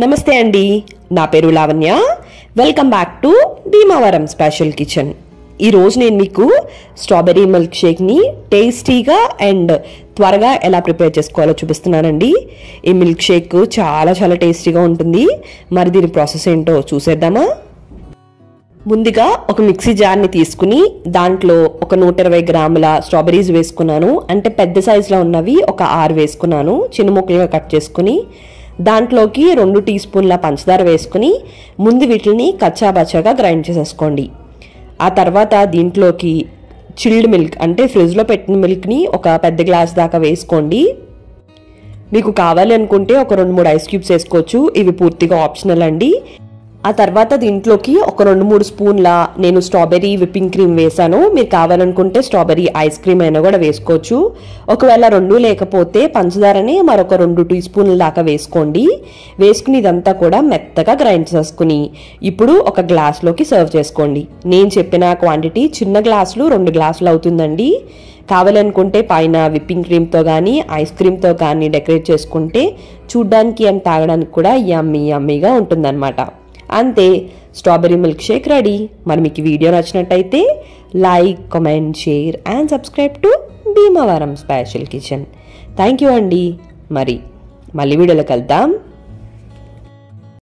నమస్తే అండి, నా పేరు Lavanya. Welcome back to Bhimavaram special kitchen. ఈరోజు నేను మీకు స్ట్రాబెర్రీ మిల్క్ షేక్ని టేస్టీగా అండ్ త్వరగా ఎలా ప్రిపేర్ చేసుకోవాలో చూపిస్తున్నానండి. ఈ మిల్క్ షేక్ చాలా చాలా టేస్టీగా ఉంటుంది. మరి దీని ప్రాసెస్ ఏంటో చూసేద్దామా? ముందుగా ఒక మిక్సీ జార్ని తీసుకుని దాంట్లో ఒక 120 గ్రాముల స్ట్రాబెర్రీస్ వేసుకున్నాను. అంటే పెద్ద సైజులో ఉన్నవి ఒక 6 వేసుకున్నాను. చిన్న ముక్కలుగా కట్ చేసుకుని దాంట్లోకి 2 టీ స్పూన్ల పంచదార వేసుకుని ముందు వీటిని కచ్చాబచ్చాగా గ్రైండ్ చేసేసుకోండి. ఆ తర్వాత దీంట్లోకి చిల్డ్ మిల్క్ అంటే ఫ్రిడ్జ్లో పెట్టిన మిల్క్ని ఒక పెద్ద గ్లాస్ దాకా వేసుకోండి. మీకు కావాలి అనుకుంటే ఒక 2-3 ఐస్ క్యూబ్స్ వేసుకోవచ్చు. ఇవి పూర్తిగా ఆప్షనల్ అండి. ఆ తర్వాత దీంట్లోకి ఒక 2-3 స్పూన్ల నేను స్ట్రాబెర్రీ విప్పింగ్ క్రీమ్ వేసాను. మీరు కావాలనుకుంటే స్ట్రాబెర్రీ ఐస్ క్రీమ్ అయినా కూడా వేసుకోవచ్చు. ఒకవేళ 2 లేకపోతే పంచదారని మరొక 2 టీ స్పూన్ల దాకా వేసుకోండి. వేసుకుని ఇదంతా కూడా మెత్తగా గ్రైండ్ చేసుకుని ఇప్పుడు ఒక గ్లాస్లోకి సర్వ్ చేసుకోండి. నేను చెప్పిన క్వాంటిటీ చిన్న గ్లాసులు 2 గ్లాసులు అవుతుందండి. కావాలనుకుంటే పైన విప్పింగ్ క్రీమ్తో కానీ ఐస్ క్రీమ్తో కానీ డెకరేట్ చేసుకుంటే చూడ్డానికి అండ్ తాగడానికి కూడా యమ్మీగా ఉంటుందన్నమాట. అంతే, స్ట్రాబెర్రీ మిల్క్ షేక్ రెడీ. మరి మీకు వీడియో నచ్చినట్టయితే like, comment, share and subscribe to Bhimavaram special kitchen. Thank you అండి. మళ్ళీ వీడియోలో కలుద్దాం.